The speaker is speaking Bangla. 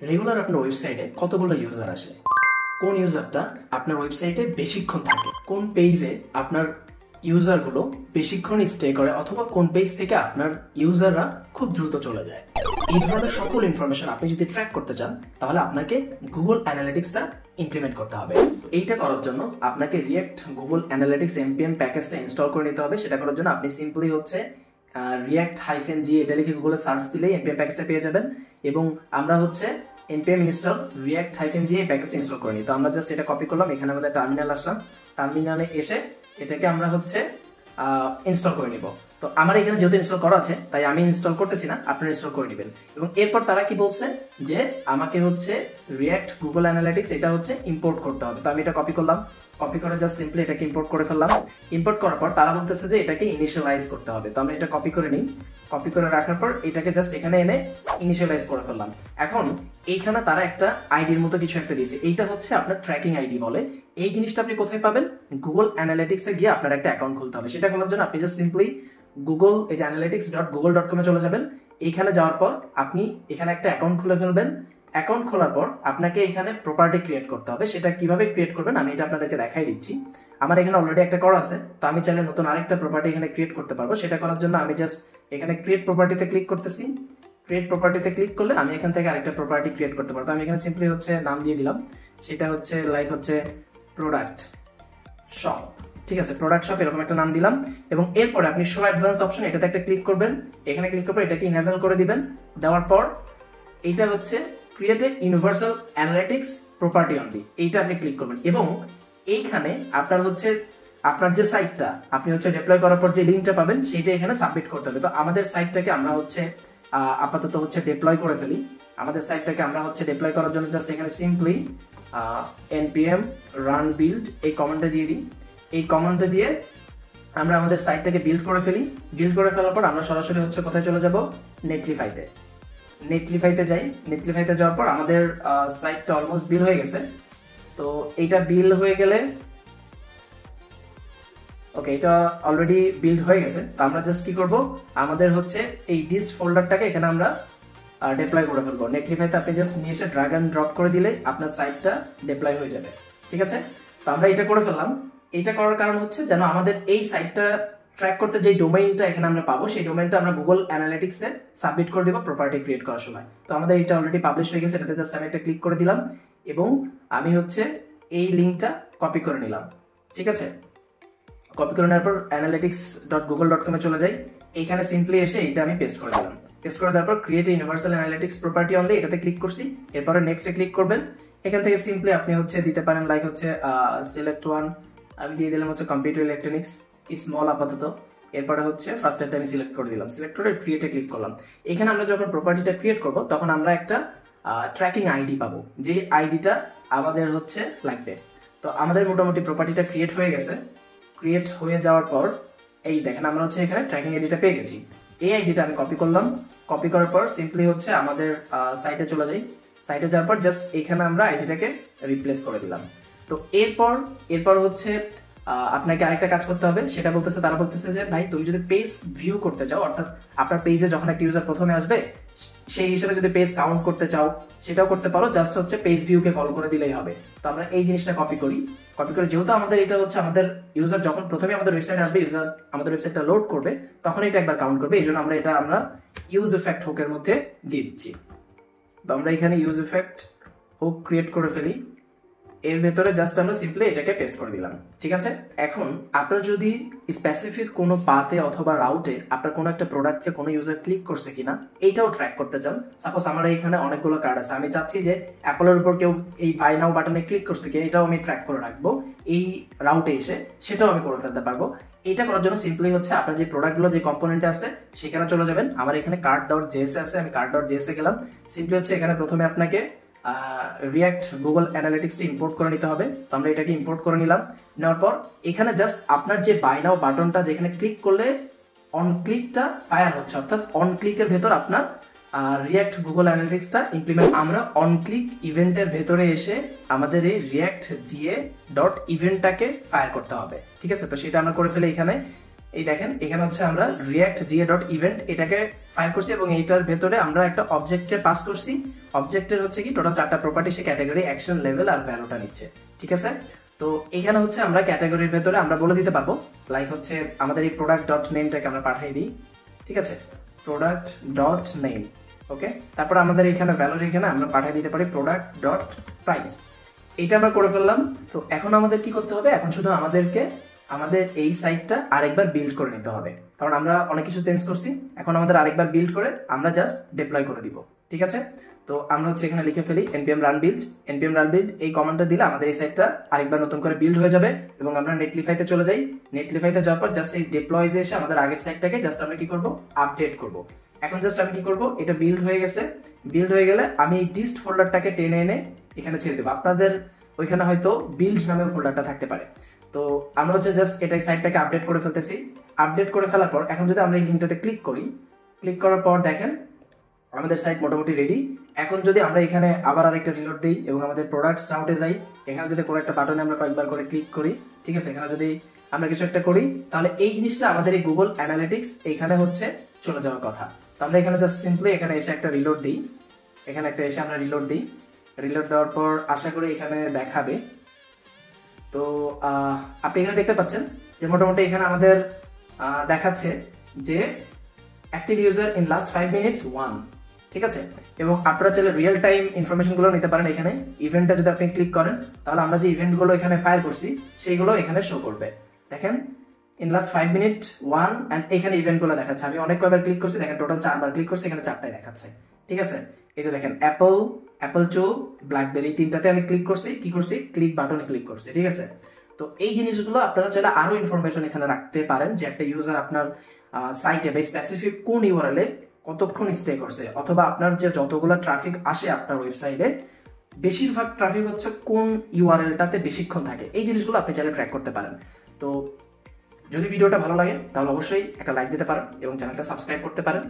রেগুলার আপনার ওয়েবসাইটে কতগুলো ইউজার আসে, কোন ইউজারটা আপনার ওয়েবসাইটে বেশিক্ষণ থাকে, কোন পেজে আপনার ইউজারগুলো বেশিক্ষণ স্টে করে, অথবা কোন পেজ থেকে আপনার ইউজাররা খুব দ্রুত চলে যায়। এই ধরনের সকল ইনফরমেশন আপনি যদি ট্র্যাক করতে চান তাহলে আপনাকে গুগল অ্যানালিটিক্সটা ইমপ্লিমেন্ট করতে হবে। এইটা করার জন্য আপনাকে রিয়াক্ট গুগল অ্যানালিটিক্স এমপিএম প্যাকেজটা ইনস্টল করে নিতে হবে। সেটা করার জন্য আপনি সিম্পলি হচ্ছে react-g এটা লিখে গুগলে সার্চ দিলেই npm প্যাকেজটা পেয়ে যাবেন। এবং আমরা হচ্ছে npm ইনস্টল react-g এই প্যাকেজটা ইনস্টল করে নিই। তো আমরা জাস্ট এটা কপি করলাম, এখানে আমাদের টার্মিনাল আসলাম, টার্মিনালে এসে এটাকে আমরা হচ্ছে ইনস্টল করে নিব। তো আমার এখানে যেহেতু ইনস্টল করা আছে তাই আমি ইনস্টল করতেছি না, আপনারা ইনস্টল করে নেবেন। এবং এরপর তারা কি বলছে যে আমাকে হচ্ছে রিয়াক্ট গুগল অ্যানালিটিক্স এটা হচ্ছে ইম্পোর্ট করতে হবে। তো আমি এটা কপি করলাম, কপি করে জাস্ট সিম্পলি এটাকে ইম্পোর্ট করে ফেললাম। ইম্পোর্ট করার পর তারা বলতেছে যে এটাকে ইনিশিয়ালাইজ করতে হবে। তো আমরা এটা কপি করে নিই, কপি করে রাখার পর এটাকে জাস্ট এখানে এনে ইনিশিয়ালাইজ করে ফেললাম। এখন এইখানে তারা একটা আইডির মতো কিছু একটা দিয়েছে, এইটা হচ্ছে আপনার ট্র্যাকিং আইডি বলে। এই জিনিসটা আপনি কোথায় পাবেন? গুগল অ্যানালিটিক্সে গিয়ে আপনার একটা অ্যাকাউন্ট খুলতে হবে। সেটা খোলার জন্য আপনি জাস্ট সিম্পলি গুগল এই যে analytics.google.com এ চলে যাবেন। এইখানে যাওয়ার পর আপনি এখানে একটা অ্যাকাউন্ট খুলে ফেলবেন। অ্যাকাউন্ট খোলার পর আপনাকে এখানে প্রপার্টি ক্রিয়েট করতে হবে। সেটা কিভাবে ক্রিয়েট করবেন আমি এটা আপনাদেরকে দেখাই দিচ্ছি। আমার এখানে অলরেডি একটা করা আছে, তো আমি চাইলে নতুন আরেকটা প্রপার্টি এখানে ক্রিয়েট করতে পারবো। সেটা করার জন্য আমি জাস্ট এখানে ক্রিয়েট প্রপার্টিতে ক্লিক করতেছি। ক্রিয়েট প্রপার্টিতে ক্লিক করলে আমি এখান থেকে আরেকটা প্রপার্টি ক্রিয়েট করতে পারবো। আমি এখানে সিম্পলি হচ্ছে নাম দিয়ে দিলাম, সেটা হচ্ছে লাইক হচ্ছে প্রোডাক্ট শপ। ঠিক আছে, প্রোডাক্ট শপ এরকম একটা নাম দিলাম। এবং এরপরে আপনি শো অ্যাডভান্স অপশন এটাতে একটা ক্লিক করবেন। এখানে ক্লিক করবেন, এটাকে ইনেবল করে দিবেন। দেওয়ার পর এইটা হচ্ছে create a universal analytics property only, এইটা আপনি ক্লিক করবেন। এবং এইখানে আপনার হচ্ছে আপনার যে সাইটটা আপনি হচ্ছে ডিপ্লয় করার পর যে লিঙ্কটা পাবেন সেইটা এখানে সাবমিট করতে হবে। তো আমাদের সাইটটাকে আমরা হচ্ছে আপাতত হচ্ছে ডিপ্লয় করে ফেলি। আমাদের সাইটটাকে আমরা হচ্ছে ডিপ্লয় করার জন্য জাস্ট এখানে সিম্পলি npm run build এই কমান্ডটা দিয়ে দিই। এই কমান্ডটা দিয়ে আমরা আমাদের সাইটটাকে বিল্ড করে ফেলি। বিল্ড করে ফেলার পর আমরা সরাসরি হচ্ছে কোথায় চলে যাব? নেটলিফাইতে। নেটলিফাইতে যাই। নেটলিফাইতে যাওয়ার পর আমাদের সাইটটা অলমোস্ট বিল হয়ে গেছে। তো এইটা বিল হয়ে গেলে ওকে, এটা অলরেডি বিল্ড হয়ে গেছে। তো আমরা জাস্ট কি করব, আমাদের হচ্ছে এই ডিস্ট ফোল্ডারটাকে এখানে আমরা ডিপ্লয় করে ফেলবো। নেটলিফাইতে আপনি জাস্ট নিয়ে এসে ড্র্যাগ অ্যান্ড ড্রপ করে দিলে আপনার সাইটটা ডিপ্লয় হয়ে যাবে। ঠিক আছে, তো আমরা এটা করে ফেললাম। এটা করার কারণ হচ্ছে যেন আমাদের এই সাইটটা ট্র্যাক করতে যে ডোমেইনটা এখানে আমরা পাবো সেই ডোমেইনটা আমরা গুগল অ্যানালিটিক্সে সাবমিট করে দেবো প্রপার্টি ক্রিয়েট করার সময়। তো আমাদের এটা অলরেডি পাবলিশ হয়ে গেছে, এটাতে জাস্ট আমি একটা ক্লিক করে দিলাম এবং আমি হচ্ছে এই লিঙ্কটা কপি করে নিলাম। ঠিক আছে, কপি করে নেওয়ার পর analytics.google.com এ চলে যাই। এইখানে সিম্পলি এসে এইটা আমি পেস্ট করে দিলাম। পেস্ট করে দেওয়ার পর create universal analytics property only এটাতে ক্লিক করছি। এরপরে নেক্সটে ক্লিক করবেন। এখান থেকে সিম্পলি আপনি হচ্ছে দিতে পারেন লাইক হচ্ছে সিলেক্ট ওয়ান, আমি দিয়ে দিলাম হচ্ছে কম্পিউটার ইলেকট্রনিক্স স্মল আপাতত। এরপরে হচ্ছে ফার্স্ট একটা আমি সিলেক্ট করে দিলাম। সিলেক্ট করে ক্রিয়েটে ক্লিক করলাম। এখানে আমরা যখন প্রপার্টিটা ক্রিয়েট করব তখন আমরা একটা ট্র্যাকিং আইডি পাবো, যে আইডিটা আমাদের হচ্ছে লাগবে। তো আমাদের মোটামুটি প্রপার্টিটা ক্রিয়েট হয়ে গেছে। ক্রিয়েট হয়ে যাওয়ার পর এই দেখেন আমরা হচ্ছে এখানে ট্র্যাকিং আইডিটা পেয়ে গেছি। এই আইডিটা আমি কপি করলাম। কপি করার পর সিম্পলি হচ্ছে আমাদের সাইটে চলে যাই। সাইটে যাওয়ার পর জাস্ট এখানে আমরা আইডিটাকে রিপ্লেস করে দিলাম। তো এরপর হচ্ছে আপনাকে আরেকটা কাজ করতে হবে। সেটা বলতেছে, তারা বলতেছে যে ভাই তুমি যদি পেজ ভিউ করতে চাও, অর্থাৎ আপনার পেজে যখন একটা ইউজার প্রথমে আসবে সেই হিসেবে যদি পেজ কাউন্ট করতে চাও সেটাও করতে পারো, জাস্ট হচ্ছে পেজ ভিউকে কল করে দিলেই হবে। তো আমরা এই জিনিসটা কপি করি। কপি করে যেহেতু আমাদের এটা হচ্ছে আমাদের ইউজার যখন প্রথমে আমাদের ওয়েবসাইটে আসবে, ইউজার আমাদের ওয়েবসাইটটা লোড করবে তখন এটা একবার কাউন্ট করবে। এই জন্য আমরা এটা ইউজ ইফেক্ট হুকের মধ্যে দিয়ে দিচ্ছি। তো আমরা এখানে ইউজ ইফেক্ট হুক ক্রিয়েট করে ফেলি। এর ভেতরে জাস্ট আমরা সিম্পলি এটাকে পেস্ট করে দিলাম। ঠিক আছে, এখন আপনার যদি স্পেসিফিক কোনো পাতে অথবা রাউটে আপনার কোনো একটা প্রোডাক্টকে কোনো ইউজার ক্লিক করছে কিনা এইটাও ট্র্যাক করতে চান, সাপোজ আমার এখানে অনেকগুলো কার্ড আছে, আমি চাচ্ছি যে অ্যাপলের উপর কেউ এই বাই নাও বাটনে ক্লিক করছে কিনা এটাও আমি ট্র্যাক করে রাখবো এই রাউটে এসে, সেটাও আমি করে ফেলতে পারবো। এটা করার জন্য সিম্পলি হচ্ছে আপনার যে প্রোডাক্টগুলো যে কম্পোনেন্টে আছে সেখানে চলে যাবেন। আমার এখানে cart.js আছে, আমি cart.js এ গেলাম। সিম্পলি হচ্ছে এখানে প্রথমে আপনাকে রিয়াক্ট গুগল অ্যানালিটিক্সটা ইম্পোর্ট করে নিতে হবে। তো আমরা এটাকে ইম্পোর্ট করে নিলাম। নেওয়ার পর এখানে জাস্ট আপনার যে বাই নাও বাটনটা যেখানে ক্লিক করলে অন ক্লিকটা ফায়ার হচ্ছে, অর্থাৎ অন ক্লিকের ভেতর আপনার রিয়াক্ট গুগল অ্যানালিটিক্সটা ইমপ্লিমেন্ট। আমরা অন ক্লিক ইভেন্টের ভেতরে এসে আমাদের এই react.ga.eventটাকে ফায়ার করতে হবে। ঠিক আছে, তো সেটা আমরা করে ফেলে এখানে এই দেখেন এখানে হচ্ছে আমরা react.ga.event এটাকে ফাইল করছি এবং এইটার ভেতরে আমরা একটা অবজেক্টে পাস করছি। অবজেক্টের হচ্ছে কি টোটাল 4টা প্রপার্টি, সে ক্যাটাগরি, অ্যাকশন, লেভেল আর ভ্যালুটা নিচ্ছে, ঠিক আছে। তো এখানে হচ্ছে আমরা ক্যাটাগরির ভেতরে আমরা বলে দিতে পারবো, লাইক হচ্ছে আমাদের এই প্রোডাক্ট ডট নেমটাকে আমরা পাঠিয়ে দিই, ঠিক আছে, প্রোডাক্ট ডট নেম, ওকে। তারপর আমাদের এখানে ভ্যালুর এখানে আমরা পাঠিয়ে দিতে পারি প্রোডাক্ট ডট প্রাইস। এটা আমরা করে ফেললাম। তো এখন আমাদের কি করতে হবে, এখন শুধু আমাদেরকে আমাদের এই সাইটটা আরেকবার বিল্ড করে নিতে হবে, কারণ আমরা অনেক কিছু চেঞ্জ করছি। এখন আমাদের আরেকবার বিল্ড করে আমরা জাস্ট ডিপ্লয় করে দিব, ঠিক আছে। তো আমরা হচ্ছে এখানে লিখে ফেলি npm run build, এই কমান্ডটা দিলে আমাদের এই সাইটটা আরেকবার নতুন করে বিল্ড হয়ে যাবে এবং আমরা নেটলিফাইতে চলে যাই। নেটলিফাইতে যাওয়ার পর জাস্ট এই ডিপ্লয়েজে এসে আমাদের আগের সাইটটাকে জাস্ট আমরা কি করব, আপডেট করব। এখন জাস্ট আমি কি করব, এটা বিল্ড হয়ে গেছে, বিল্ড হয়ে গেলে আমি এই ডিস্ট ফোল্ডারটাকে টেনে এনে এখানে ছেড়ে দেবো। আপনাদের ওইখানে হয়তো বিল্ড নামেও ফোল্ডারটা থাকতে পারে। তো আমরা হচ্ছে জাস্ট এটা সাইটটাকে আপডেট করে ফেলতেছি। আপডেট করে ফেলার পর এখন যদি আমরা এই লিঙ্কটাতে ক্লিক করি, ক্লিক করার পর দেখেন আমাদের সাইট মোটামুটি রেডি। এখন যদি আমরা এখানে আবার আরেকটা রিলোড দিই এবং আমাদের প্রোডাক্টস রাউটে যাই, এখানে যদি কোনো একটা বাটনে আমরা কয়েকবার করে ক্লিক করি, ঠিক আছে, এখানে যদি আমরা কিছু একটা করি, তাহলে এই জিনিসটা আমাদের এই গুগল অ্যানালিটিক্স এইখানে হচ্ছে চলে যাওয়ার কথা। তো আমরা এখানে জাস্ট সিম্পলি এখানে এসে একটা রিলোড দিই, এখানে একটা এসে আমরা রিলোড দিই। রিলোড দেওয়ার পর আশা করি এখানে দেখাবে। তো আপনি এখানে দেখতে পাচ্ছেন যে মোটামুটি এখানে আমাদের দেখাচ্ছে যে active user in last 5 minutes 1, ঠিক আছে। এবং আপনারা চাইলে রিয়েল টাইম ইনফরমেশনগুলো নিতে পারেন। এখানে ইভেন্টটা যদি আপনি ক্লিক করেন তাহলে আমরা যে ইভেন্টগুলো এখানে ফায়ার করছি সেইগুলো এখানে শো করবে। দেখেন ইন লাস্ট 5 minutes 1 অ্যান্ড এখানে ইভেন্টগুলো দেখাচ্ছে। আমি অনেক কয়বার ক্লিক করছি, দেখেন টোটাল 4বার ক্লিক করছি, এখানে 4টাই দেখাচ্ছে, ঠিক আছে। এই যে দেখেন অ্যাপল 2, ব্ল্যাকবেরি, 3টাতে আমি ক্লিক করছি, কি করছি, ক্লিক বাটনে ক্লিক করছি, ঠিক আছে। তো এই জিনিসগুলো আপনারা চাইলে আরো ইনফরমেশন এখানে রাখতে পারেন যে একটা ইউজার আপনার সাইটে বা স্পেসিফিক কোন ইউআরএল এ কতক্ষণ স্টে করছে, অথবা আপনার যে যতগুলো ট্রাফিক আসে আপনার ওয়েবসাইটে বেশিরভাগ ট্রাফিক হচ্ছে কোন ইউআরএলটাতে বেশিক্ষণ থাকে। এই জিনিসগুলো আপনি চাইলে ট্র্যাক করতে পারেন। তো যদি ভিডিওটা ভালো লাগে তাহলে অবশ্যই একটা লাইক দিতে পারেন এবং চ্যানেলটা সাবস্ক্রাইব করতে পারেন।